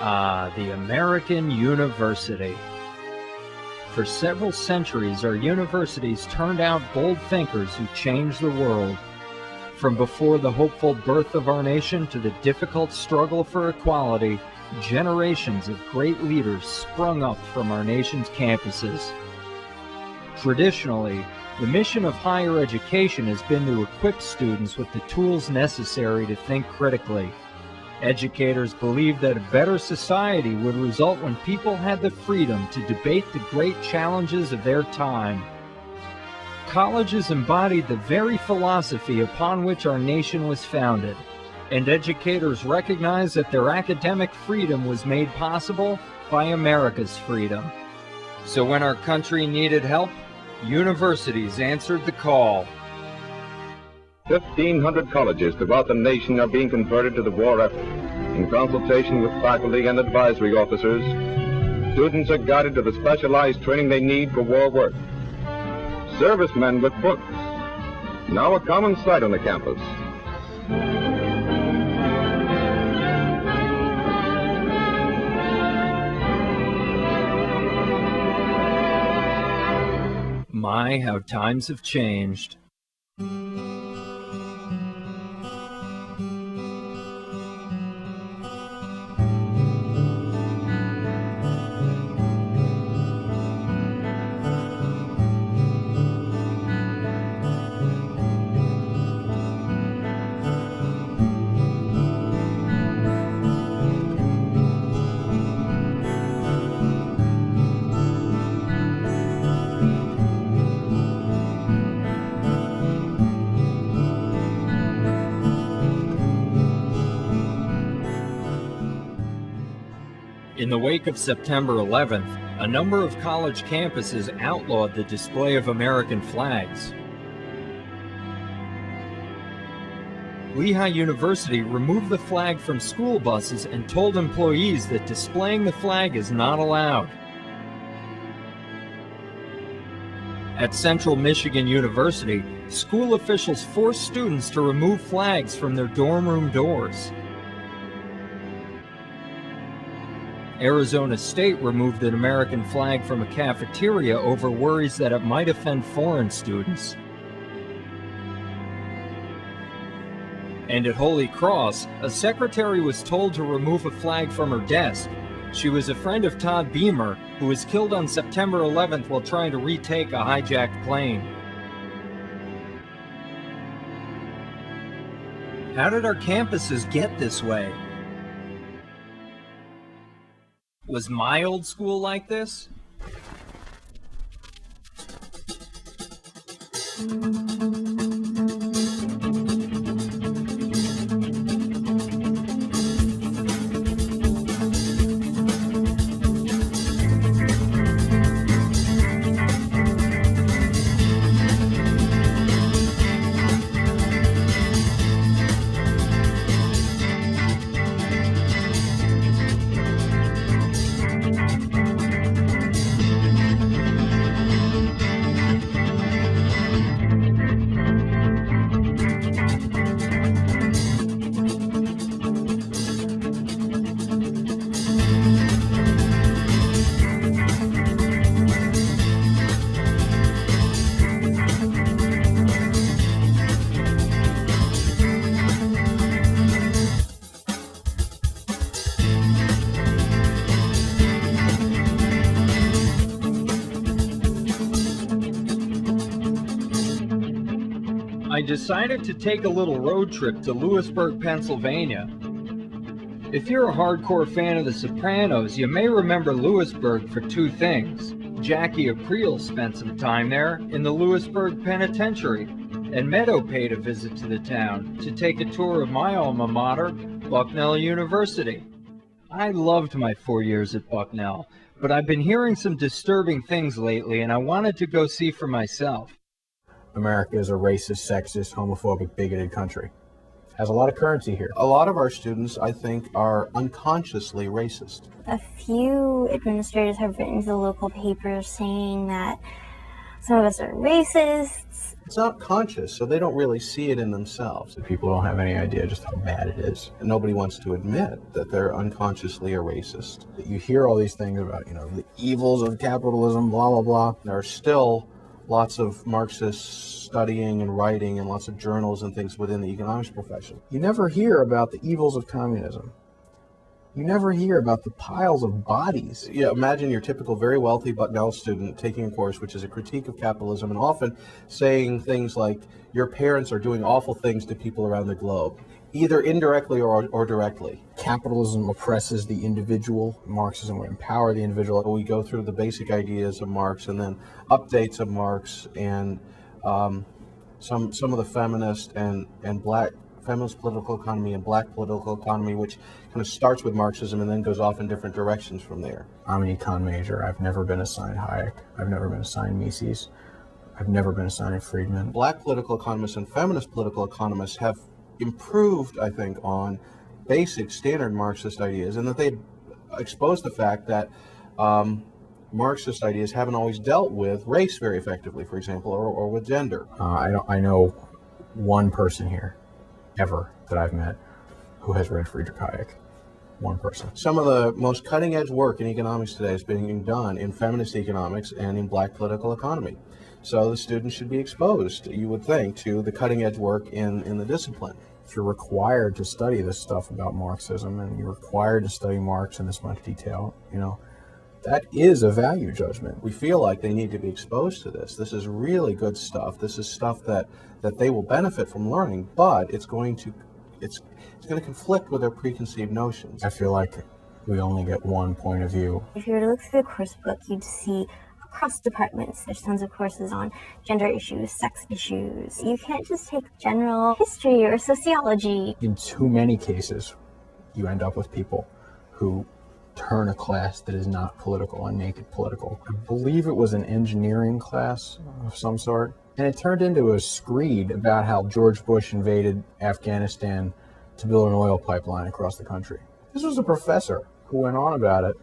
The American University. For several centuries, our universities turned out bold thinkers who changed the world. From before the hopeful birth of our nation to the difficult struggle for equality, generations of great leaders sprung up from our nation's campuses. Traditionally, the mission of higher education has been to equip students with the tools necessary to think critically. Educators believed that a better society would result when people had the freedom to debate the great challenges of their time. Colleges embodied the very philosophy upon which our nation was founded, and educators recognized that their academic freedom was made possible by America's freedom. So when our country needed help, universities answered the call. 1,500 colleges throughout the nation are being converted to the war effort. In consultation with faculty and advisory officers, students are guided to the specialized training they need for war work. Servicemen with books, now a common sight on the campus. My, how times have changed. In the wake of September 11th, a number of college campuses outlawed the display of American flags. Lehigh University removed the flag from school buses and told employees that displaying the flag is not allowed. At Central Michigan University, school officials forced students to remove flags from their dorm room doors. Arizona State removed an American flag from a cafeteria over worries that it might offend foreign students. And at Holy Cross, a secretary was told to remove a flag from her desk. She was a friend of Todd Beamer, who was killed on September 11th while trying to retake a hijacked plane. How did our campuses get this way? Was my old school like this? I decided to take a little road trip to Lewisburg, Pennsylvania. If you're a hardcore fan of The Sopranos, you may remember Lewisburg for two things. Jackie Aprile spent some time there in the Lewisburg Penitentiary, and Meadow paid a visit to the town to take a tour of my alma mater, Bucknell University. I loved my 4 years at Bucknell, but I've been hearing some disturbing things lately, and I wanted to go see for myself. America is a racist, sexist, homophobic, bigoted country. Has a lot of currency here. A lot of our students, I think, are unconsciously racist. A few administrators have written to the local papers saying that Some of us are racists. It's not conscious, so they don't really see it in themselves. People don't have any idea just how bad it is. And nobody wants to admit that they're unconsciously a racist. You hear all these things about, the evils of capitalism, blah, blah, blah. There are still lots of Marxists studying and writing and lots of journals and things within the economics profession. You never hear about the evils of communism. You never hear about the piles of bodies. Yeah, imagine your typical very wealthy Bucknell student taking a course which is a critique of capitalism and often saying things like, your parents are doing awful things to people around the globe, either indirectly or directly. Capitalism oppresses the individual. Marxism would empower the individual. We go through the basic ideas of Marx and then updates of Marx and some of the feminist and black feminist political economy and black political economy, which kind of starts with Marxism and then goes off in different directions from there. I'm an econ major. I've never been assigned Hayek. I've never been assigned Mises. I've never been assigned Friedman. Black political economists and feminist political economists have improved, I think, on basic standard Marxist ideas, and that they expose the fact that Marxist ideas haven't always dealt with race very effectively, for example, or with gender. I know one person here, ever, that I've met, who has read Friedrich Hayek. One person. Some of the most cutting-edge work in economics today is being done in feminist economics and in black political economy. So the students should be exposed, you would think, to the cutting-edge work in the discipline. If you're required to study this stuff about Marxism and you're required to study Marx in this much detail, that is a value judgment. We feel like they need to be exposed to this. This is really good stuff. This is stuff that they will benefit from learning, but it's going to conflict with their preconceived notions. I feel like we only get one point of view. If you were to look through the course book, you'd see across departments, there's tons of courses on gender issues, sex issues. You can't just take general history or sociology. In too many cases, you end up with people who turn a class that is not political and make it political. I believe it was an engineering class of some sort, and it turned into a screed about how George Bush invaded Afghanistan to build an oil pipeline across the country. This was a professor who went on about it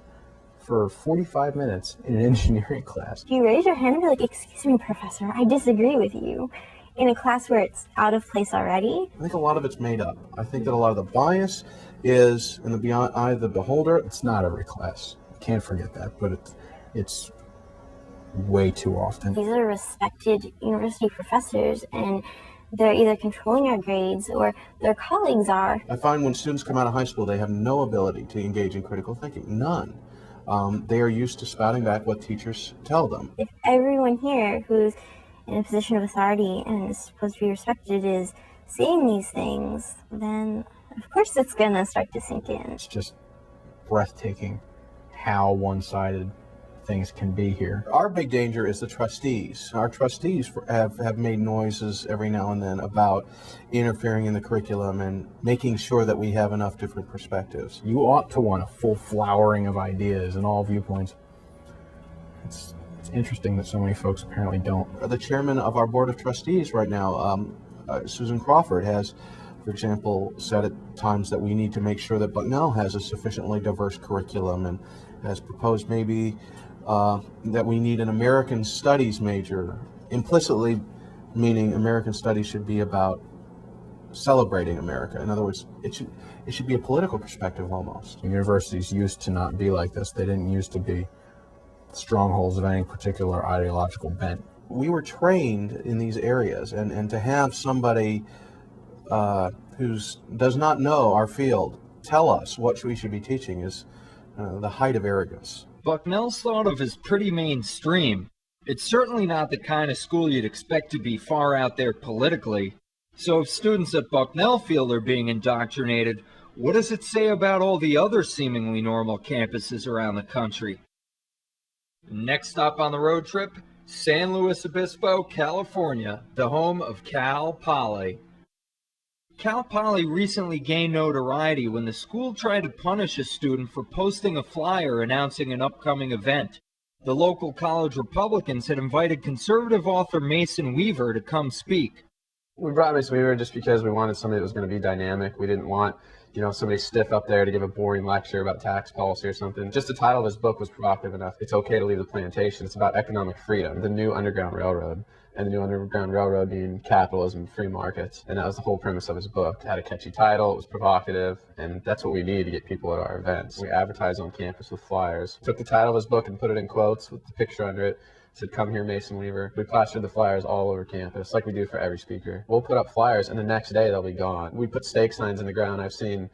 for 45 minutes in an engineering class. Do you raise your hand and be like, excuse me, professor, I disagree with you, in a class where it's out of place already? I think a lot of it's made up. I think that a lot of the bias is in the eye of the beholder. It's not every class. You can't forget that, but it's way too often. These are respected university professors, and they're either controlling our grades or their colleagues are. I find when students come out of high school, they have no ability to engage in critical thinking. None. They are used to spouting back what teachers tell them. If everyone here who's in a position of authority and is supposed to be respected is saying these things, then of course it's going to start to sink in. It's just breathtaking how one-sided things can be here. Our big danger is the trustees. Our trustees have made noises every now and then about interfering in the curriculum and making sure that we have enough different perspectives. You ought to want a full flowering of ideas and all viewpoints. It's interesting that so many folks apparently don't. The chairman of our board of trustees right now, Susan Crawford, has, for example, said at times that we need to make sure that Bucknell has a sufficiently diverse curriculum, and has proposed maybe that we need an American Studies major, implicitly meaning American Studies should be about celebrating America. In other words, it should be a political perspective almost. Universities used to not be like this. They didn't used to be strongholds of any particular ideological bent. We were trained in these areas, and to have somebody who does not know our field tell us what we should be teaching is the height of arrogance. Bucknell's thought of as pretty mainstream. It's certainly not the kind of school you'd expect to be far out there politically. So if students at Bucknell feel they're being indoctrinated, what does it say about all the other seemingly normal campuses around the country? Next stop on the road trip, San Luis Obispo, California, the home of Cal Poly. Cal Poly recently gained notoriety when the school tried to punish a student for posting a flyer announcing an upcoming event. The local college Republicans had invited conservative author Mason Weaver to come speak. We brought Mason Weaver just because we wanted somebody that was going to be dynamic. We didn't want, somebody stiff up there to give a boring lecture about tax policy or something. Just the title of his book was provocative enough. It's okay to leave the plantation. It's about economic freedom, the new Underground Railroad. And the new Underground Railroad being capitalism, free markets. And that was the whole premise of his book. It had a catchy title, it was provocative, and that's what we need to get people at our events. We advertise on campus with flyers. Took the title of his book and put it in quotes with the picture under it. Said, "Come here, Mason Weaver." We plastered the flyers all over campus, like we do for every speaker. We'll put up flyers, and the next day they'll be gone. We put stake signs in the ground. I've seen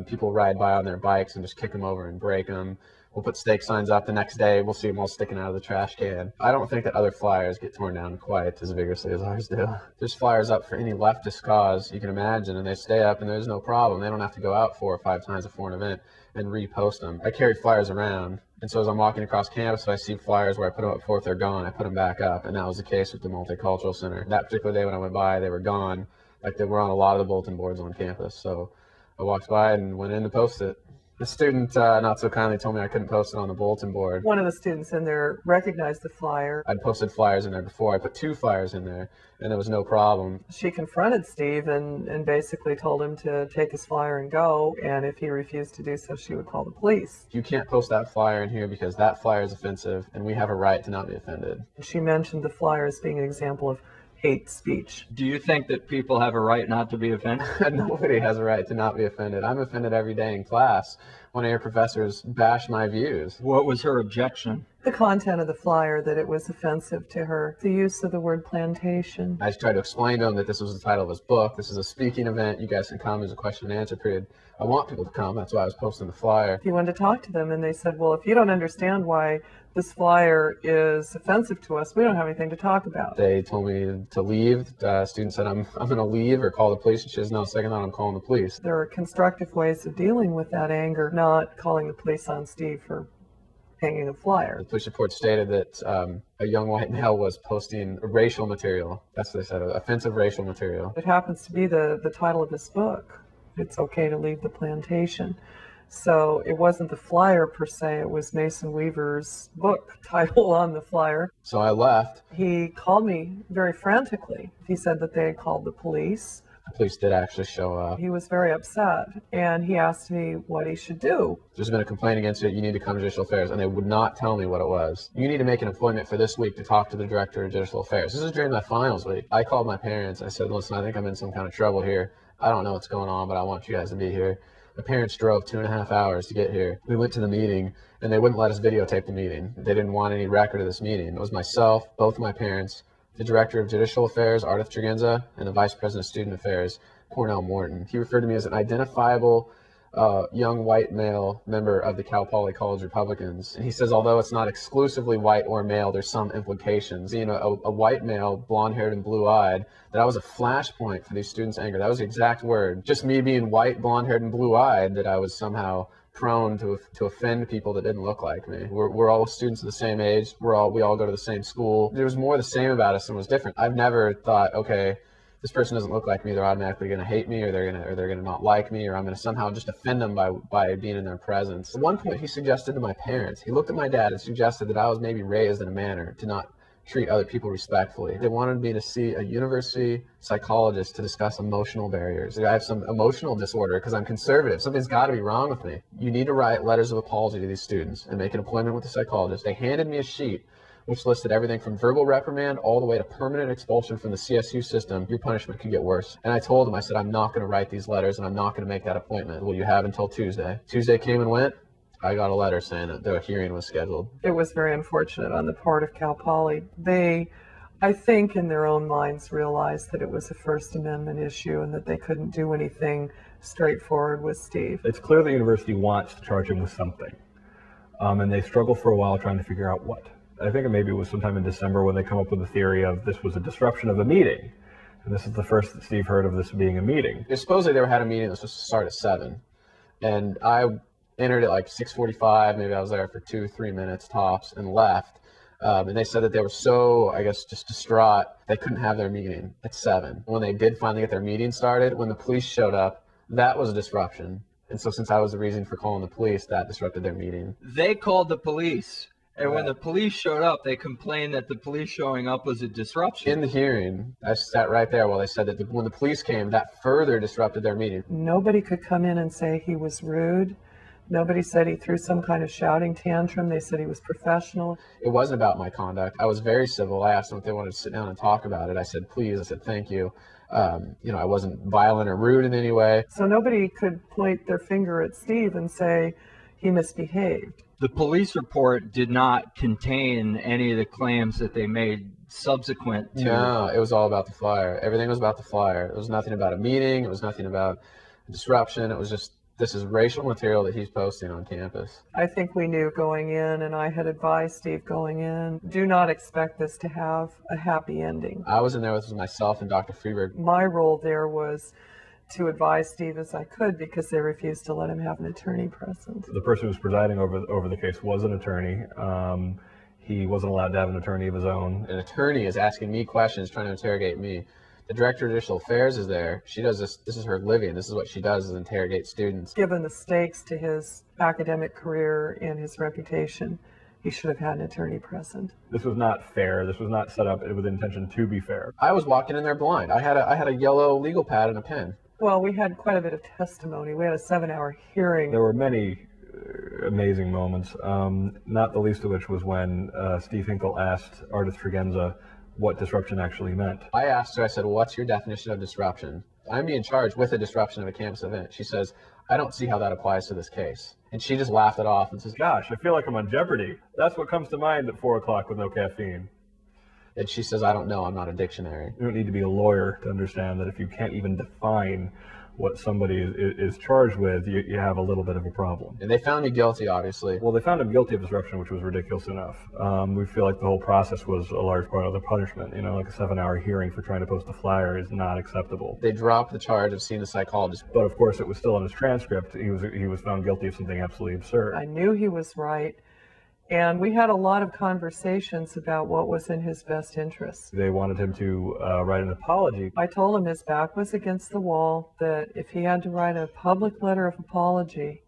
people ride by on their bikes and just kick them over and break them. We'll put stake signs up. The next day, we'll see them all sticking out of the trash can. I don't think that other flyers get torn down quite as vigorously as ours do. There's flyers up for any leftist cause you can imagine, and they stay up, and there's no problem. They don't have to go out 4 or 5 times before an event and repost them. I carry flyers around, and so as I'm walking across campus, if I see flyers where I put them up before, if they're gone, I put them back up, and that was the case with the Multicultural Center. That particular day when I went by, they were gone. Like, they were on a lot of the bulletin boards on campus, so I walked by and went in to post it. The student not so kindly told me I couldn't post it on the bulletin board. One of the students in there recognized the flyer. I'd posted flyers in there before. I put 2 flyers in there, and there was no problem. She confronted Steve and basically told him to take his flyer and go, and if he refused to do so, she would call the police. You can't post that flyer in here because that flyer is offensive, and we have a right to not be offended. She mentioned the flyer as being an example of hate speech. Do you think that people have a right not to be offended? Nobody has a right to not be offended. I'm offended every day in class when I hear professors bash my views. What was her objection? The content of the flyer, that it was offensive to her. The use of the word plantation. I just tried to explain to him that this was the title of his book. This is a speaking event. You guys can come. There's a question and answer period. I want people to come. That's why I was posting the flyer. He wanted to talk to them, and they said, well, if you don't understand why this flyer is offensive to us, we don't have anything to talk about. They told me to leave. The student said, I'm going to leave or call the police. And she says, no, second thought, I'm calling the police. There are constructive ways of dealing with that anger, not calling the police on Steve for hanging a flyer. The police report stated that a young white male was posting racial material. That's what they said, offensive racial material. It happens to be the title of his book. It's okay to leave the plantation. So it wasn't the flyer per se, it was Mason Weaver's book title on the flyer. So I left. He called me very frantically. He said that they had called the police. The police did actually show up. He was very upset, and he asked me what he should do. There's been a complaint against it. You need to come to Judicial Affairs, and they would not tell me what it was. You need to make an appointment for this week to talk to the director of Judicial Affairs. This is during my finals week. I called my parents. I said, listen, I think I'm in some kind of trouble here. I don't know what's going on, but I want you guys to be here. My parents drove 2.5 hours to get here. We went to the meeting, and they wouldn't let us videotape the meeting. They didn't want any record of this meeting. It was myself, both of my parents, the Director of Judicial Affairs, Ardith Tregenza, and the Vice President of Student Affairs, Cornell Morton. He referred to me as an identifiable young white male member of the Cal Poly College Republicans. And he says, although it's not exclusively white or male, there's some implications. You know, a white male, blonde-haired and blue-eyed, that I was a flashpoint for these students' anger. That was the exact word. Just me being white, blonde-haired, and blue-eyed, that I was somehow prone to offend people that didn't look like me. We're all students of the same age. We all go to the same school. There was more the same about us than was different. I've never thought, okay, this person doesn't look like me, they're automatically going to hate me, or they're going to not like me, or I'm going to somehow just offend them by being in their presence. At one point, he suggested to my parents, he looked at my dad and suggested that I was maybe raised in a manner to not treat other people respectfully. They wanted me to see a university psychologist to discuss emotional barriers. I have some emotional disorder because I'm conservative. Something's got to be wrong with me. You need to write letters of apology to these students and make an appointment with the psychologist. They handed me a sheet which listed everything from verbal reprimand all the way to permanent expulsion from the CSU system. Your punishment could get worse. And I told him, I said, I'm not going to write these letters and I'm not going to make that appointment. Well, you have until Tuesday. Tuesday came and went. I got a letter saying that the hearing was scheduled. It was very unfortunate on the part of Cal Poly. They, I think in their own minds, realized that it was a First Amendment issue and that they couldn't do anything straightforward with Steve. It's clear the university wants to charge him with something. And they struggle for a while trying to figure out what. I think maybe it was sometime in December when they come up with the theory of this was a disruption of a meeting. And this is the first that Steve heard of this being a meeting. Supposedly they had a meeting that was supposed to start at 7. And I entered at like 6:45, maybe I was there for 2-3 minutes tops and left. And they said that they were so, I guess, just distraught, they couldn't have their meeting at 7. When they did finally get their meeting started, when the police showed up, that was a disruption. And so since I was the reason for calling the police, that disrupted their meeting. They called the police. And when the police showed up, they complained that the police showing up was a disruption. In the hearing, I sat right there while they said that when the police came, that further disrupted their meeting. Nobody could come in and say he was rude. Nobody said he threw some kind of shouting tantrum. They said he was professional. It wasn't about my conduct. I was very civil. I asked them if they wanted to sit down and talk about it. I said, please. I said, thank you. I wasn't violent or rude in any way. So nobody could point their finger at Steve and say he misbehaved. The police report did not contain any of the claims that they made subsequent to... No, it was all about the flyer. Everything was about the flyer. It was nothing about a meeting. It was nothing about disruption. It was just, this is racial material that he's posting on campus. I think we knew going in, and I had advised Steve going in, do not expect this to have a happy ending. I was in there with myself and Dr. Freeberg. My role there was to advise Steve as I could because they refused to let him have an attorney present. The person who was presiding over the case was an attorney. He wasn't allowed to have an attorney of his own. An attorney is asking me questions, trying to interrogate me. The director of judicial affairs is there. She does this. This is her living. This is what she does, is interrogate students. Given the stakes to his academic career and his reputation, he should have had an attorney present. This was not fair. This was not set up with intention to be fair. I was walking in there blind. I had a yellow legal pad and a pen. Well, we had quite a bit of testimony. We had a 7-hour hearing. There were many amazing moments, not the least of which was when Steve Hinkle asked Artist Fregenza what disruption actually meant. I asked her, I said, well, what's your definition of disruption? I'm being charged with a disruption of a campus event. She says, I don't see how that applies to this case. And she just laughed it off and says, gosh, I feel like I'm on Jeopardy. That's what comes to mind at 4 o'clock with no caffeine. And she says, I don't know, I'm not a dictionary. You don't need to be a lawyer to understand that if you can't even define what somebody is charged with, you have a little bit of a problem. And they found me guilty, obviously. Well, they found him guilty of disruption, which was ridiculous enough. We feel like the whole process was a large part of the punishment. You know, like a 7-hour hearing for trying to post a flyer is not acceptable. They dropped the charge of seeing a psychologist. But of course, it was still in his transcript. He was found guilty of something absolutely absurd. I knew he was right. And we had a lot of conversations about what was in his best interests. They wanted him to write an apology. I told him his back was against the wall, that if he had to write a public letter of apology,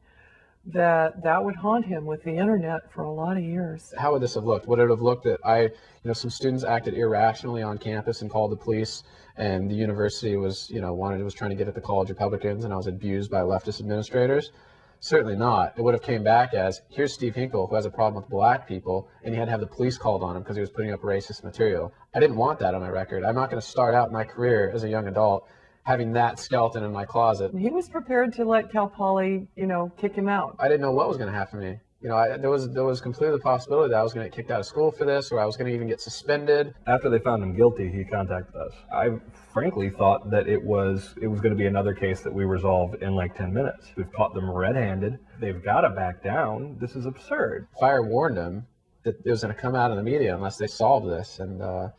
that would haunt him with the internet for a lot of years. How would this have looked? Would it have looked that some students acted irrationally on campus and called the police, and the university was, was trying to get at the college Republicans, and I was abused by leftist administrators? Certainly not. It would have came back as, here's Steve Hinkle, who has a problem with black people, and he had to have the police called on him because he was putting up racist material. I didn't want that on my record. I'm not going to start out my career as a young adult having that skeleton in my closet. He was prepared to let Cal Poly, kick him out. I didn't know what was going to happen to me. There was completely the possibility that I was going to get kicked out of school for this, or I was going to even get suspended. After they found him guilty, he contacted us. I frankly thought that it was going to be another case that we resolved in like 10 minutes. We've caught them red-handed. They've got to back down. This is absurd. Fire warned them that it was going to come out in the media unless they solved this, and the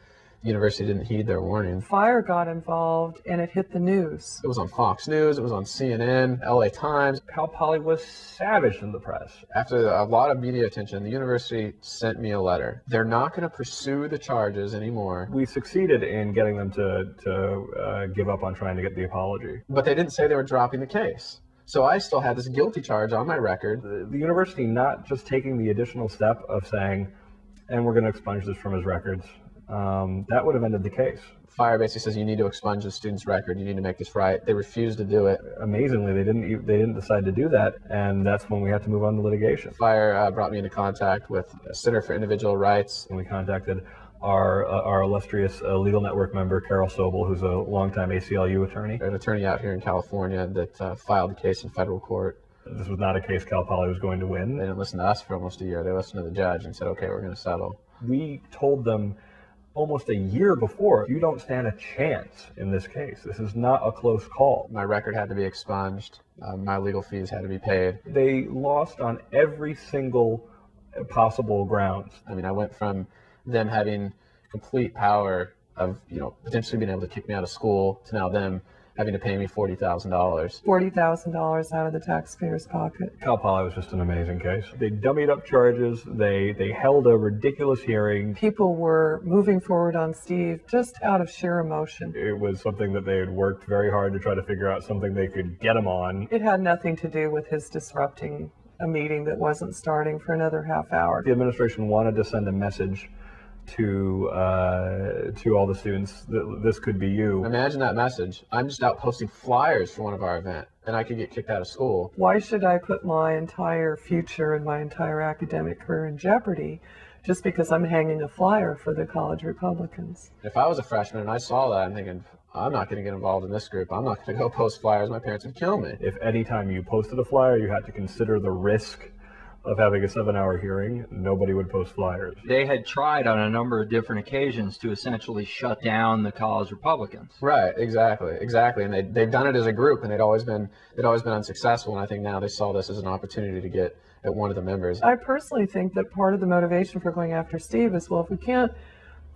university didn't heed their warning. Fire got involved, and it hit the news. It was on Fox News, it was on CNN, LA Times. Cal Poly was savaged in the press. After a lot of media attention, the university sent me a letter. They're not going to pursue the charges anymore. We succeeded in getting them to give up on trying to get the apology. But they didn't say they were dropping the case. So I still had this guilty charge on my record. The university not just taking the additional step of saying, and we're going to expunge this from his records, that would have ended the case. Fire basically says you need to expunge the student's record. You need to make this right. They refused to do it. Amazingly, they didn't decide to do that, and that's when we had to move on to litigation. Fire brought me into contact with Center for Individual Rights, and we contacted our illustrious legal network member Carol Sobel, who's a longtime ACLU attorney. An attorney out here in California that filed the case in federal court. This was not a case Cal Poly was going to win. They didn't listen to us for almost a year. They listened to the judge and said, okay, we're going to settle. We told them almost a year before, you don't stand a chance in this case. This is not a close call. My record had to be expunged. My legal fees had to be paid. They lost on every single possible grounds. I mean, I went from them having complete power of, potentially being able to kick me out of school to now them having to pay me $40,000. $40,000 out of the taxpayer's pocket. Cal Poly was just an amazing case. They dummied up charges. They held a ridiculous hearing. People were moving forward on Steve just out of sheer emotion. It was something that they had worked very hard to try to figure out something they could get him on. It had nothing to do with his disrupting a meeting that wasn't starting for another half hour. The administration wanted to send a message to all the students that this could be you. Imagine that message. I'm just out posting flyers for one of our events, and I could get kicked out of school. Why should I put my entire future and my entire academic career in jeopardy just because I'm hanging a flyer for the college Republicans? If I was a freshman and I saw that, I'm thinking, I'm not going to get involved in this group. I'm not going to go post flyers. My parents would kill me. If any time you posted a flyer, you had to consider the risk of having a 7-hour hearing, nobody would post flyers. They had tried on a number of different occasions to essentially shut down the college Republicans. Right, exactly. And they've done it as a group, and they'd always been unsuccessful. And I think now they saw this as an opportunity to get at one of the members. I personally think that part of the motivation for going after Steve is, well, if we can't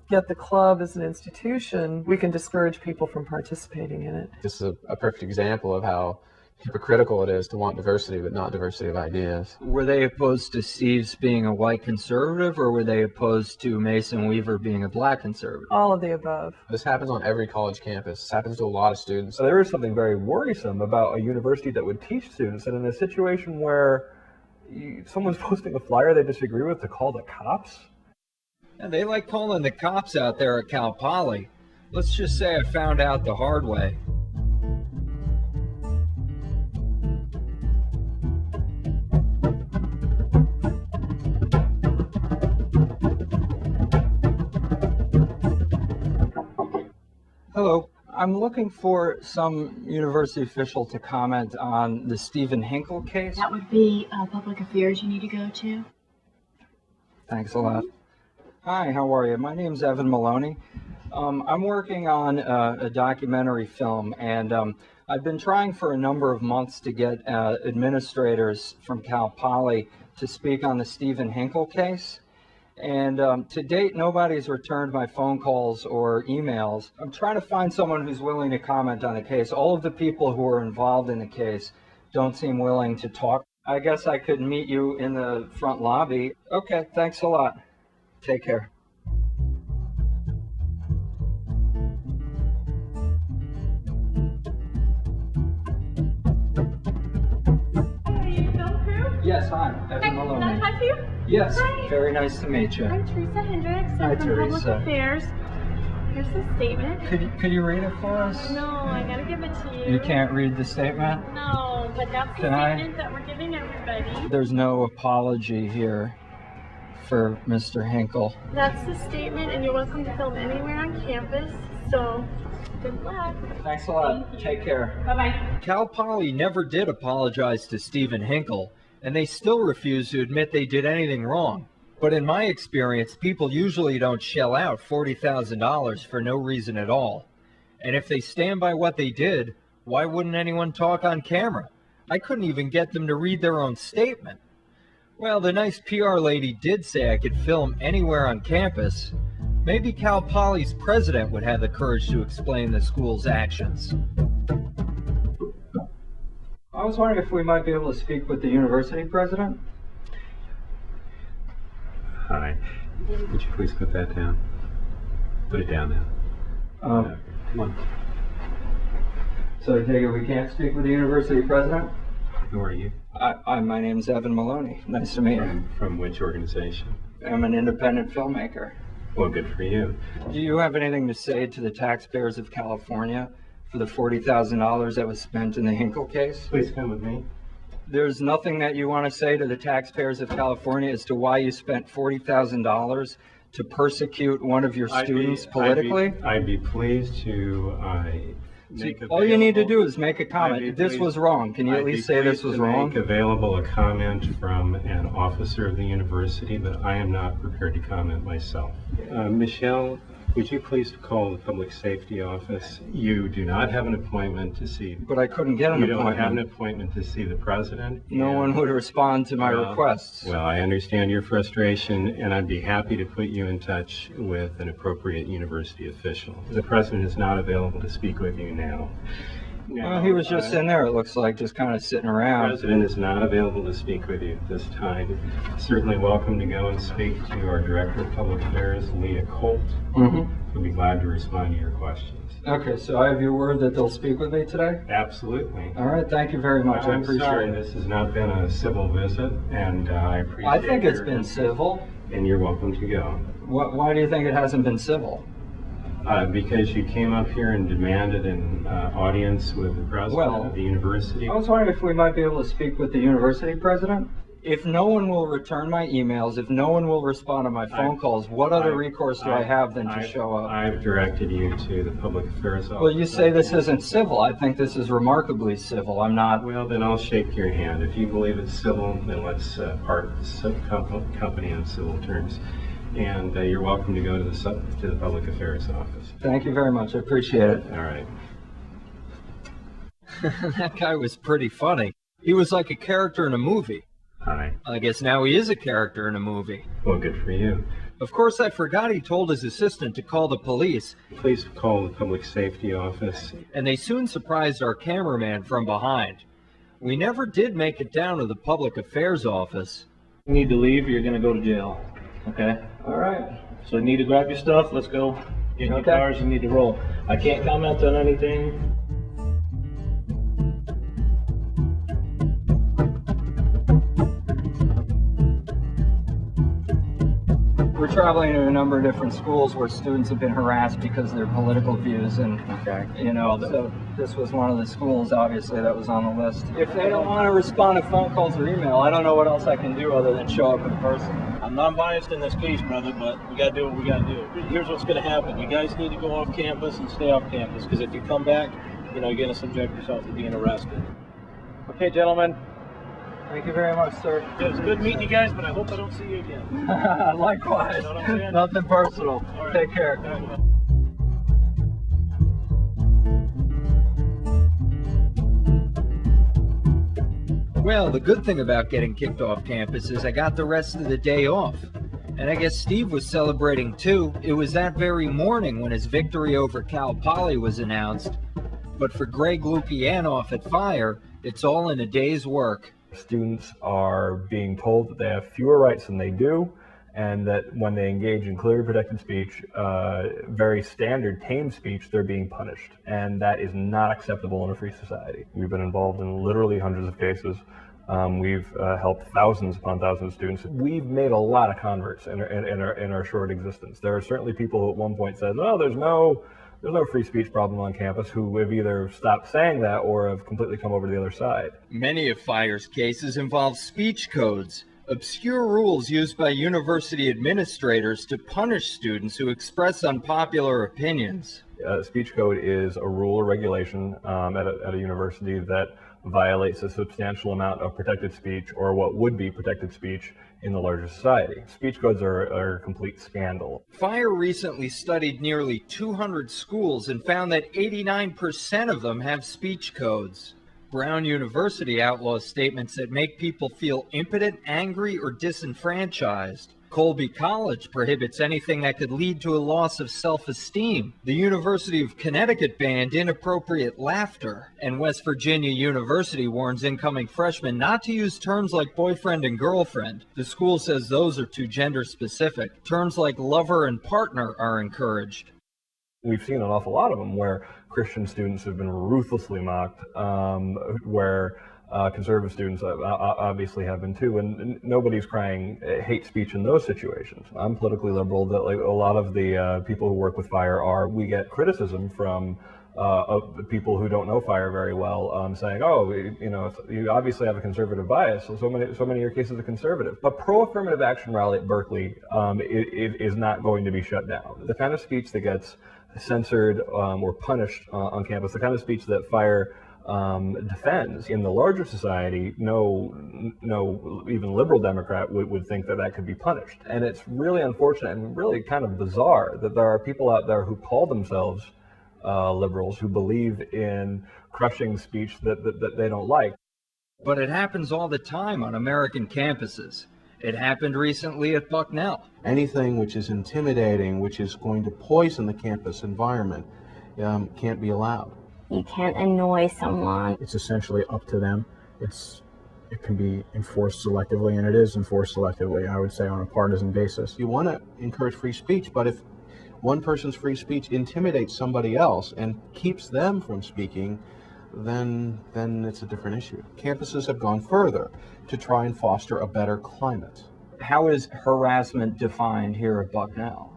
get the club as an institution, we can discourage people from participating in it. This is a perfect example of how hypocritical it is to want diversity but not diversity of ideas. Were they opposed to Steve's being a white conservative, or were they opposed to Mason Weaver being a black conservative? All of the above. This happens on every college campus. This happens to a lot of students. So there is something very worrisome about a university that would teach students that in a situation where someone's posting a flyer they disagree with, to call the cops. And they like calling the cops out there at Cal Poly. Let's just say I found out the hard way. Hello, I'm looking for some university official to comment on the Stephen Hinkle case. That would be public affairs you need to go to. Thanks a lot. Hi, how are you? My name's Evan Maloney. I'm working on a documentary film, and I've been trying for a number of months to get administrators from Cal Poly to speak on the Stephen Hinkle case. And to date, nobody's returned my phone calls or emails. I'm trying to find someone who's willing to comment on the case. All of the people who are involved in the case don't seem willing to talk. I guess I could meet you in the front lobby. Okay, thanks a lot. Take care. Are you film crew? Yes, hi, Evan Maloney. Can I talk to you? Yes, Hi. very nice to meet you. I'm Teresa Hendricks. Hi, I'm from Teresa. Public Affairs. Here's the statement. Could you read it for us? No, I gotta give it to you. You can't read the statement? No, but that's the Can I? statement that we're giving everybody. There's no apology here for Mr. Hinkle. That's the statement, and you're welcome to film anywhere on campus. So, good luck. Thanks a lot. Take care. Bye-bye. Cal Poly never did apologize to Stephen Hinkle, and they still refuse to admit they did anything wrong. But in my experience, people usually don't shell out $40,000 for no reason at all. And if they stand by what they did, why wouldn't anyone talk on camera? I couldn't even get them to read their own statement. Well, the nice PR lady did say I could film anywhere on campus. Maybe Cal Poly's president would have the courage to explain the school's actions. I was wondering if we might be able to speak with the university president. Hi. Would you please put that down? Put it down now. Okay, come on. So I take it we can't speak with the university president? Who are you? My name's Evan Maloney. Nice to meet you. From which organization? I'm an independent filmmaker. Well, good for you. Do you have anything to say to the taxpayers of California for the $40,000 that was spent in the Hinkle case? Please come with me. There's nothing that you want to say to the taxpayers of California as to why you spent $40,000 to persecute one of your students politically? I'd be pleased to make All you need to available- do is make a I'd be comment. This pleased- was wrong. Can you at I'd be least say this pleased was to wrong? Make available a comment from an officer of the university, but I am not prepared to comment myself. Michelle, would you please call the public safety office? You do not have an appointment to see. But I couldn't get an You don't have an appointment. appointment to see the president. No and- one would respond to my Well, requests. Well, I understand your frustration, and I'd be happy to put you in touch with an appropriate university official. The president is not available to speak with you now. Well, he was just in there, it looks like, just kind of sitting The around. president is not available to speak with you at this time. Certainly welcome to go and speak to our Director of Public Affairs, Leah Colt. We'll be glad to respond to your questions. Okay, so I have your word that they'll speak with me today? Absolutely. All right, thank you very much. I I'm appreciate sorry it. this has not been a civil visit, and I appreciate I think it's your been interest, civil. and you're welcome to go. Why do you think it hasn't been civil? Because you came up here and demanded an audience with the president of the university. I was wondering if we might be able to speak with the university president. If no one will return my emails, if no one will respond to my phone calls, what other recourse do I have than to show up? I've directed you to the public affairs office. Well, you say this isn't civil. I think this is remarkably civil. I'm not. Well, then I'll shake your hand. If you believe it's civil, then let's part the company on civil terms. And you're welcome to go to the public affairs office. Thank you very much. I appreciate it. All right. That guy was pretty funny. He was like a character in a movie. Hi. I guess now he is a character in a movie. Well, good for you. Of course, I forgot he told his assistant to call the police. Please call the public safety office. And they soon surprised our cameraman from behind. We never did make it down to the public affairs office. You need to leave or you're going to go to jail. Okay? All right. So you need to grab your stuff. Let's go. Get in your cars. You need to roll. I can't comment on anything. We're traveling to a number of different schools where students have been harassed because of their political views, and you know, so this was one of the schools, obviously, that was on the list. If they don't want to respond to phone calls or email, I don't know what else I can do other than show up in person. I'm non-biased in this case, brother, but we got to do what we got to do. Here's what's going to happen. You guys need to go off campus and stay off campus, because if you come back, you know, you're going to subject yourself to being arrested. Okay, gentlemen. Thank you very much, sir. It was good meeting you guys, but I hope I don't see you again. Likewise. You know what I'm saying? Nothing personal. All right. Take care. Well, the good thing about getting kicked off campus is I got the rest of the day off. And I guess Steve was celebrating too. It was that very morning when his victory over Cal Poly was announced. But for Greg Lukianoff at Fire, it's all in a day's work. Students are being told that they have fewer rights than they do, and that when they engage in clearly protected speech, very standard tame speech, they're being punished. And that is not acceptable in a free society. We've been involved in literally hundreds of cases. We've helped thousands upon thousands of students. We've made a lot of converts in our short existence. There are certainly people who at one point said, "Oh, there's no free speech problem on campus," who have either stopped saying that or have completely come over to the other side. Many of Fire's cases involve speech codes, obscure rules used by university administrators to punish students who express unpopular opinions. Speech code is a rule or regulation at a university that violates a substantial amount of protected speech, or what would be protected speech, in the larger society. Speech codes are a complete scandal. Fire recently studied nearly 200 schools and found that 89% of them have speech codes. Brown University outlaws statements that make people feel impotent, angry, or disenfranchised. Colby College prohibits anything that could lead to a loss of self-esteem. The University of Connecticut banned inappropriate laughter. And West Virginia University warns incoming freshmen not to use terms like boyfriend and girlfriend. The school says those are too gender-specific. Terms like lover and partner are encouraged. We've seen an awful lot of them where Christian students have been ruthlessly mocked, where conservative students obviously have been too, and nobody's crying hate speech in those situations. I'm politically liberal. That like a lot of the people who work with Fire we get criticism from people who don't know Fire very well, saying, "Oh, you know, you obviously have a conservative bias. So many of your cases are conservative." But pro-affirmative action rally at Berkeley is not going to be shut down. The kind of speech that gets censored or punished on campus, the kind of speech that Fire defends in the larger society, no even liberal Democrat would think that could be punished. And it's really unfortunate and really kind of bizarre that there are people out there who call themselves liberals, who believe in crushing speech that they don't like. But it happens all the time on American campuses. It happened recently at Bucknell. Anything which is intimidating, which is going to poison the campus environment, can't be allowed. You can't annoy someone. It's essentially up to them. It can be enforced selectively, and it is enforced selectively, I would say, on a partisan basis. You want to encourage free speech, but if one person's free speech intimidates somebody else and keeps them from speaking, then it's a different issue. Campuses have gone further to try and foster a better climate. How is harassment defined here at Bucknell?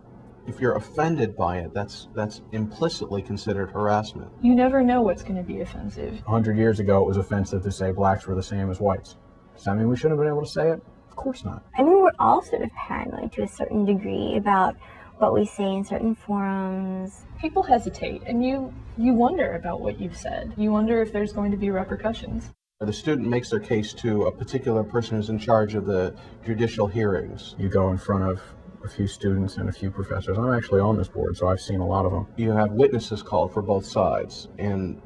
If you're offended by it, that's implicitly considered harassment. You never know what's going to be offensive. 100 years ago, it was offensive to say blacks were the same as whites. Does that mean we shouldn't have been able to say it? Of course not. I mean, we're all sort of paranoid to a certain degree about what we say in certain forums. People hesitate, and you wonder about what you've said. You wonder if there's going to be repercussions. The student makes their case to a particular person who's in charge of the judicial hearings. You go in front of a few students and a few professors. I'm actually on this board, so I've seen a lot of them. You have witnesses called for both sides, and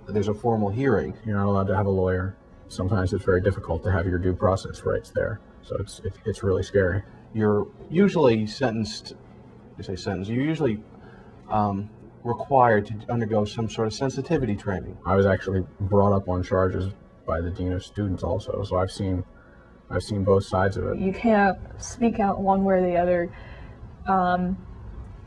there's a formal hearing. You're not allowed to have a lawyer. Sometimes it's very difficult to have your due process rights there, so it's really scary. You're usually sentenced. You're usually required to undergo some sort of sensitivity training. I was actually brought up on charges by the dean of students also, so I've seen both sides of it. You can't speak out one way or the other,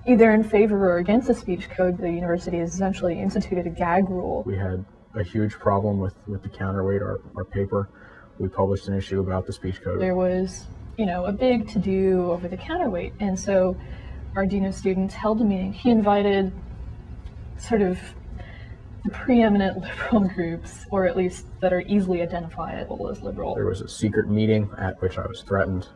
either in favor or against the speech code. The university has essentially instituted a gag rule. We had a huge problem with the counterweight, our paper. We published an issue about the speech code. There was, a big to-do over the counterweight, and so our dean of students held a meeting. He invited sort of the preeminent liberal groups, or at least that are easily identifiable as liberal. There was a secret meeting at which I was threatened.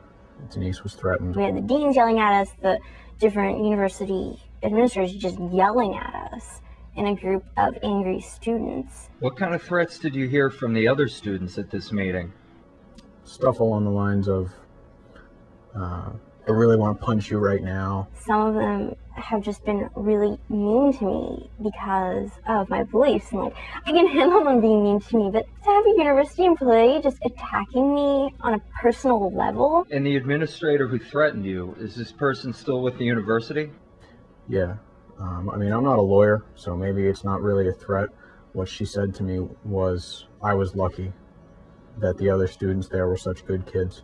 Denise was threatened. We had the deans yelling at us, the different university administrators just yelling at us in a group of angry students. What kind of threats did you hear from the other students at this meeting? Stuff along the lines of, I really want to punch you right now. Some of them have just been really mean to me because of my beliefs, and I can handle them being mean to me, but to have a university employee just attacking me on a personal level. And the administrator who threatened you, is this person still with the university? Yeah. I'm not a lawyer, so maybe it's not really a threat. What she said to me was, I was lucky that the other students there were such good kids,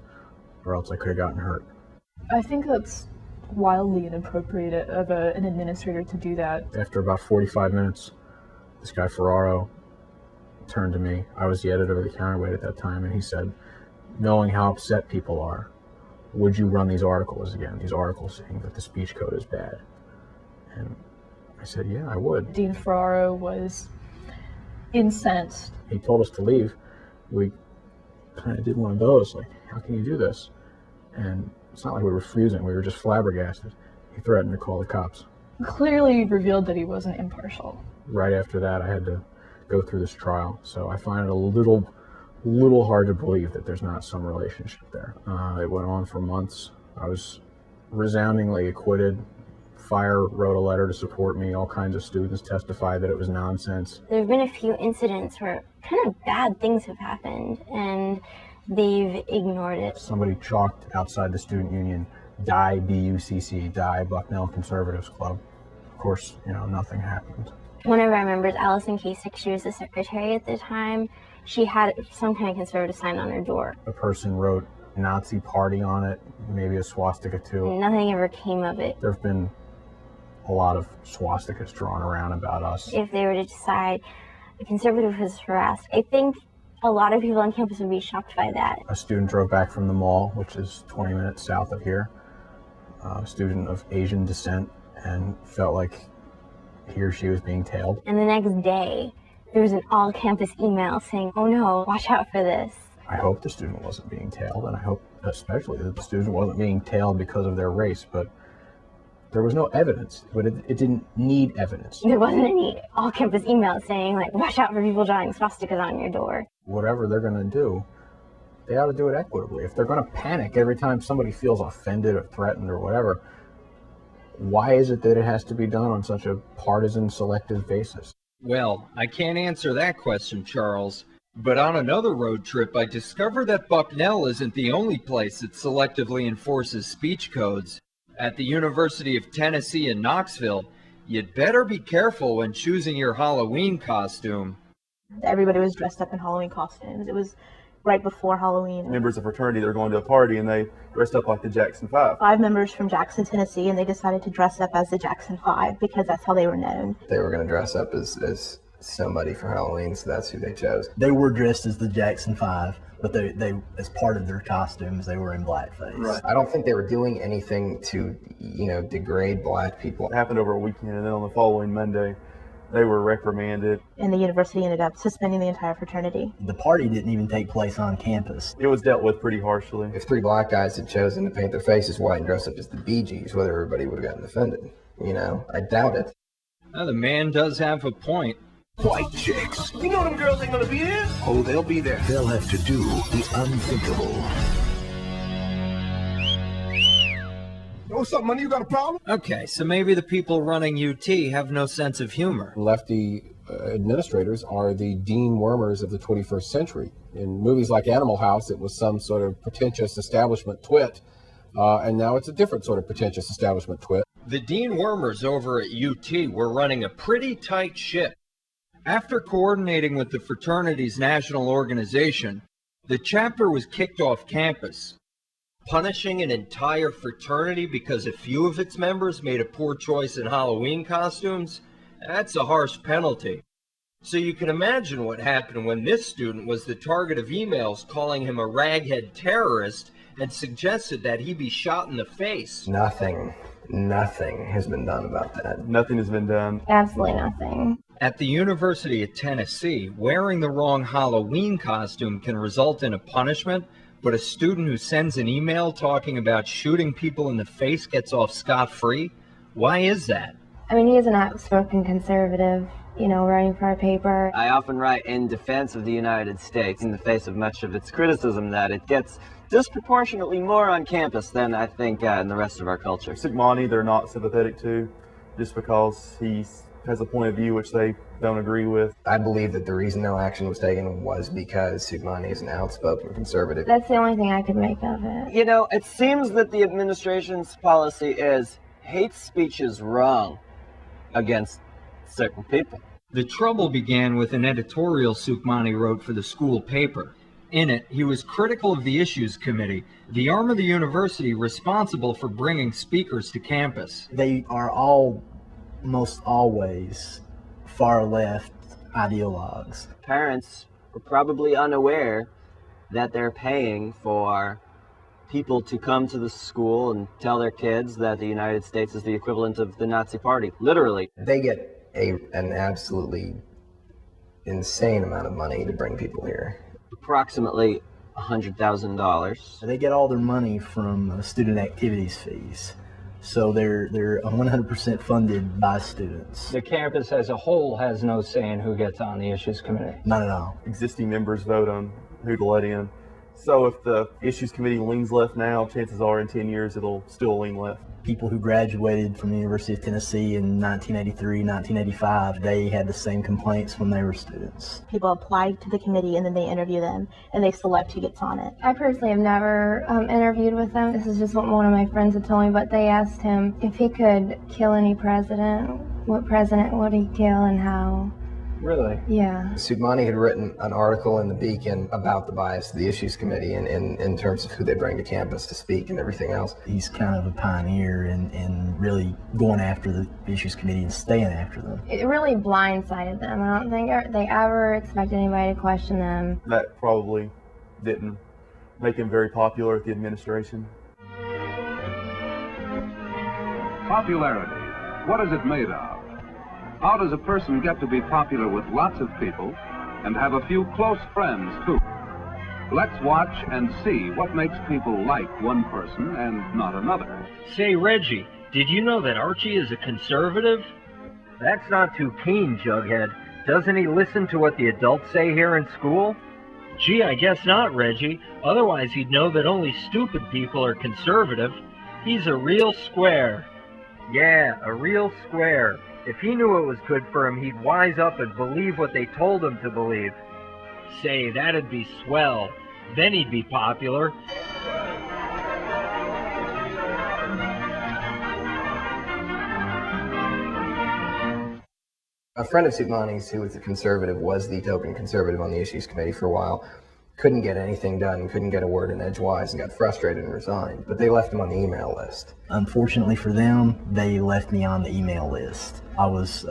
or else I could have gotten hurt. I think that's wildly inappropriate of an administrator to do that. After about 45 minutes, this guy Ferraro turned to me. I was the editor of the counterweight at that time, and he said, knowing how upset people are, would you run these articles again? These articles saying that the speech code is bad. And I said, yeah, I would. Dean Ferraro was incensed. He told us to leave. We kind of did one of those, like, how can you do this? And it's not like we were refusing, we were just flabbergasted. He threatened to call the cops. Clearly revealed that he wasn't impartial. Right after that, I had to go through this trial, so I find it a little hard to believe that there's not some relationship there. It went on for months. I was resoundingly acquitted. Fire wrote a letter to support me. All kinds of students testified that it was nonsense. There have been a few incidents where kind of bad things have happened, and they've ignored it. Somebody chalked outside the student union, die BUCC, die Bucknell Conservatives Club. Of course, nothing happened. One of our members, Allison Kasich, she was the secretary at the time, she had some kind of conservative sign on her door. A person wrote Nazi party on it, maybe a swastika too. Nothing ever came of it. There have been a lot of swastikas drawn around about us. If they were to decide a conservative was harassed, I think a lot of people on campus would be shocked by that. A student drove back from the mall, which is 20 minutes south of here, a student of Asian descent, and felt like he or she was being tailed. And the next day, there was an all-campus email saying, oh no, watch out for this. I hope the student wasn't being tailed, and I hope especially that the student wasn't being tailed because of their race, but there was no evidence, but it didn't need evidence. There wasn't any all-campus email saying, watch out for people drawing swastikas on your door. Whatever they're going to do, they ought to do it equitably. If they're going to panic every time somebody feels offended or threatened or whatever, why is it that it has to be done on such a partisan, selective basis? Well, I can't answer that question, Charles. But on another road trip, I discovered that Bucknell isn't the only place that selectively enforces speech codes. At the University of Tennessee in Knoxville, you'd better be careful when choosing your Halloween costume. Everybody was dressed up in Halloween costumes. It was right before Halloween. Members of fraternity that are going to a party and they dressed up like the Jackson 5. 5 members from Jackson, Tennessee, and they decided to dress up as the Jackson 5 because that's how they were known. They were going to dress up as somebody for Halloween, so that's who they chose. They were dressed as the Jackson 5, but they as part of their costumes, they were in blackface. Right. I don't think they were doing anything to, degrade black people. It happened over a weekend, and then on the following Monday, they were reprimanded. And the university ended up suspending the entire fraternity. The party didn't even take place on campus. It was dealt with pretty harshly. If 3 black guys had chosen to paint their faces white and dress up as the Bee Gees, whether everybody would have gotten offended. I doubt it. Now, the man does have a point. White chicks. You know them girls ain't gonna be there. Oh, they'll be there. They'll have to do the unthinkable. What's up, money? You got a problem? Okay, so maybe the people running UT have no sense of humor. Lefty administrators are the Dean Wormers of the 21st century. In movies like Animal House, it was some sort of pretentious establishment twit, and now it's a different sort of pretentious establishment twit. The Dean Wormers over at UT were running a pretty tight ship. After coordinating with the fraternity's national organization, the chapter was kicked off campus. Punishing an entire fraternity because a few of its members made a poor choice in Halloween costumes? That's a harsh penalty. So you can imagine what happened when this student was the target of emails calling him a raghead terrorist and suggested that he be shot in the face. Nothing has been done about that. Nothing has been done. Absolutely nothing. At the University of Tennessee, wearing the wrong Halloween costume can result in a punishment, but a student who sends an email talking about shooting people in the face gets off scot-free? Why is that? I mean, he is an outspoken conservative, writing for a paper. I often write in defense of the United States in the face of much of its criticism that it gets disproportionately more on campus than I think in the rest of our culture. Sigmani, they're not sympathetic to just because he has a point of view which they don't agree with. I believe that the reason no action was taken was because Sigmani is an outspoken conservative. That's the only thing I could make of it. It seems that the administration's policy is hate speech is wrong against certain people. The trouble began with an editorial Soukmani wrote for the school paper. In it, he was critical of the Issues Committee, the arm of the university responsible for bringing speakers to campus. They are almost always far left ideologues. Parents were probably unaware that they're paying for people to come to the school and tell their kids that the United States is the equivalent of the Nazi Party, literally. They get an absolutely insane amount of money to bring people here. Approximately $100,000. They get all their money from student activities fees. So they're 100% funded by students. The campus as a whole has no say in who gets on the Issues Committee. Not at all. Existing members vote on who to let in. So if the Issues Committee leans left now, chances are in 10 years it'll still lean left. People who graduated from the University of Tennessee in 1983, 1985, they had the same complaints when they were students. People apply to the committee and then they interview them and they select who gets on it. I personally have never interviewed with them. This is just what one of my friends had told me, but they asked him if he could kill any president, what president would he kill and how. Really? Yeah. Soukmani had written an article in the Beacon about the bias of the Issues Committee and in terms of who they bring to campus to speak and everything else. He's kind of a pioneer in really going after the Issues Committee and staying after them. It really blindsided them. I don't think they ever expected anybody to question them. That probably didn't make him very popular at the administration. Popularity. What is it made of? How does a person get to be popular with lots of people and have a few close friends, too? Let's watch and see what makes people like one person and not another. Say, Reggie, did you know that Archie is a conservative? That's not too keen, Jughead. Doesn't he listen to what the adults say here in school? Gee, I guess not, Reggie. Otherwise he'd know that only stupid people are conservative. He's a real square. Yeah, a real square. If he knew it was good for him, he'd wise up and believe what they told him to believe. Say, that'd be swell. Then he'd be popular. A friend of Soukmani's, who was a conservative, was the token conservative on the Issues Committee for a while, couldn't get anything done, couldn't get a word in edgewise, and got frustrated and resigned. But they left him on the email list. Unfortunately for them, they left me on the email list. I was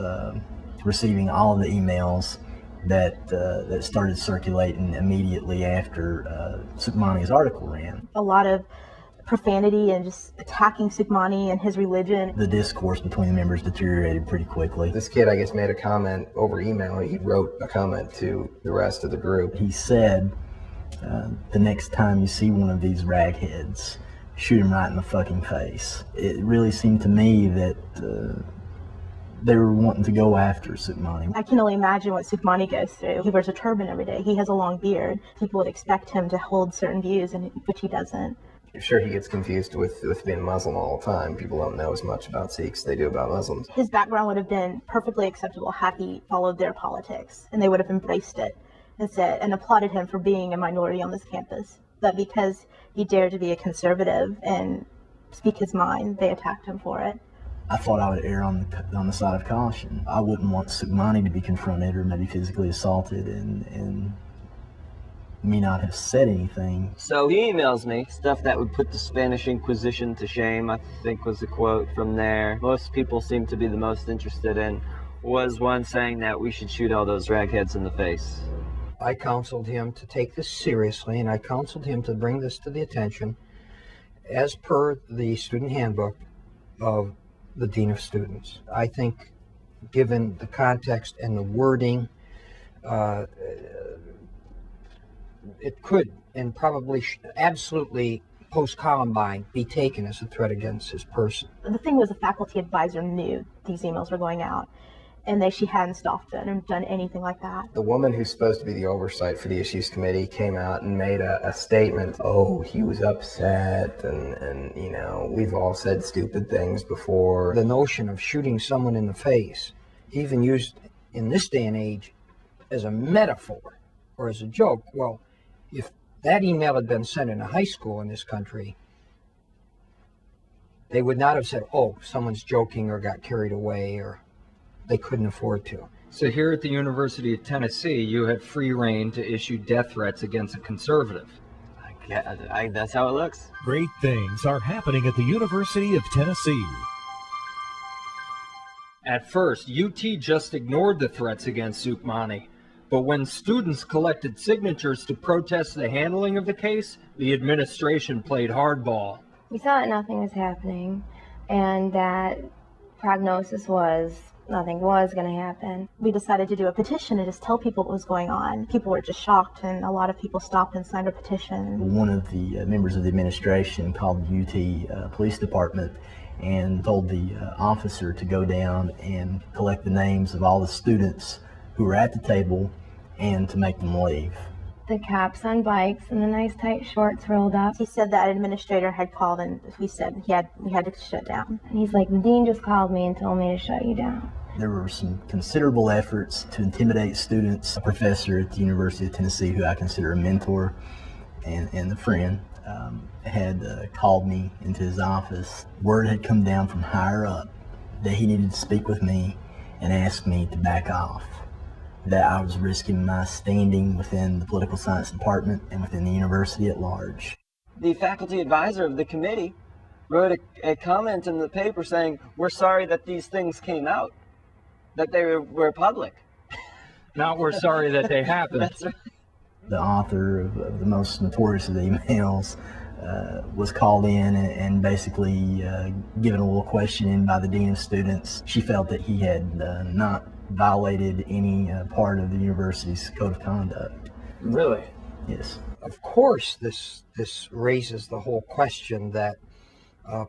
receiving all of the emails that started circulating immediately after Soleimani's article ran. A lot of profanity and just attacking Soleimani and his religion. The discourse between the members deteriorated pretty quickly. This kid, I guess, made a comment over email. He wrote a comment to the rest of the group. He said, the next time you see one of these ragheads, shoot him right in the fucking face. It really seemed to me that they were wanting to go after Soleimani. I can only imagine what Soleimani goes through. He wears a turban every day. He has a long beard. People would expect him to hold certain views, which he doesn't. I'm sure he gets confused with being Muslim all the time. People don't know as much about Sikhs as they do about Muslims. His background would have been perfectly acceptable had he followed their politics, and they would have embraced it and applauded him for being a minority on this campus. But because he dared to be a conservative and speak his mind, they attacked him for it. I thought I would err on the side of caution. I wouldn't want Soleimani to be confronted or maybe physically assaulted and me not have said anything. So he emails me stuff that would put the Spanish Inquisition to shame, I think was a quote from there. Most people seem to be the most interested in was one saying that we should shoot all those ragheads in the face. I counseled him to take this seriously, and I counseled him to bring this to the attention as per the student handbook of the Dean of Students. I think given the context and the wording, it could and probably absolutely post-Columbine be taken as a threat against his person. The thing was, the faculty advisor knew these emails were going out, and she hadn't stopped it and done anything like that. The woman who's supposed to be the oversight for the issues committee came out and made a statement. Oh, he was upset, and you know, we've all said stupid things before. The notion of shooting someone in the face, even used in this day and age as a metaphor or as a joke. Well, if that email had been sent in a high school in this country, they would not have said, oh, someone's joking or got carried away, or they couldn't afford to. So here at the University of Tennessee, you had free reign to issue death threats against a conservative. That's how it looks. Great things are happening at the University of Tennessee. At first, UT just ignored the threats against Soleimani. But when students collected signatures to protest the handling of the case, the administration played hardball. We saw that nothing was happening, and that prognosis was nothing was going to happen. We decided to do a petition and just tell people what was going on. People were just shocked, and a lot of people stopped and signed a petition. One of the members of the administration called the UT Police Department and told the officer to go down and collect the names of all the students who were at the table and to make them leave. The cops on bikes and the nice tight shorts rolled up. He said that an administrator had called, and we said we had to shut down. And he's like, the dean just called me and told me to shut you down. There were some considerable efforts to intimidate students. A professor at the University of Tennessee, who I consider a mentor and a friend, had called me into his office. Word had come down from higher up that he needed to speak with me and ask me to back off, that I was risking my standing within the political science department and within the university at large. The faculty advisor of the committee wrote a comment in the paper saying, we're sorry that these things came out, that they were public. Not we're sorry that they happened. That's right. The author of the most notorious of the emails was called in and basically given a little questioning by the dean of students. She felt that he had not violated any part of the university's code of conduct. Really? Yes. Of course, this raises the whole question that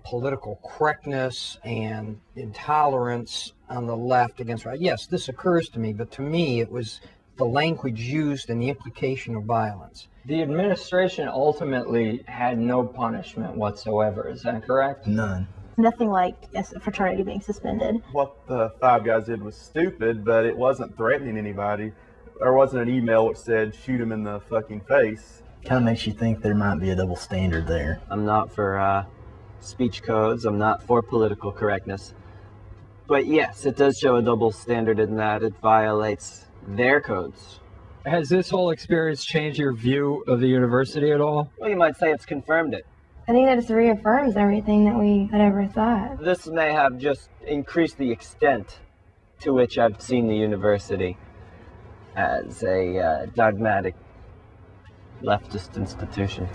political correctness and intolerance on the left against right. Yes, this occurs to me, but to me it was the language used and the implication of violence. The administration ultimately had no punishment whatsoever, is that correct? None. Nothing like a fraternity being suspended. What the five guys did was stupid, but it wasn't threatening anybody. There wasn't an email which said, shoot him in the fucking face. Kind of makes you think there might be a double standard there. I'm not for speech codes. I'm not for political correctness. But yes, it does show a double standard in that it violates their codes Has this whole experience changed your view of the university at all? Well, you might say it's confirmed it. I think that it reaffirms everything that we had ever thought. This may have just increased the extent to which I've seen the university as a dogmatic leftist institution.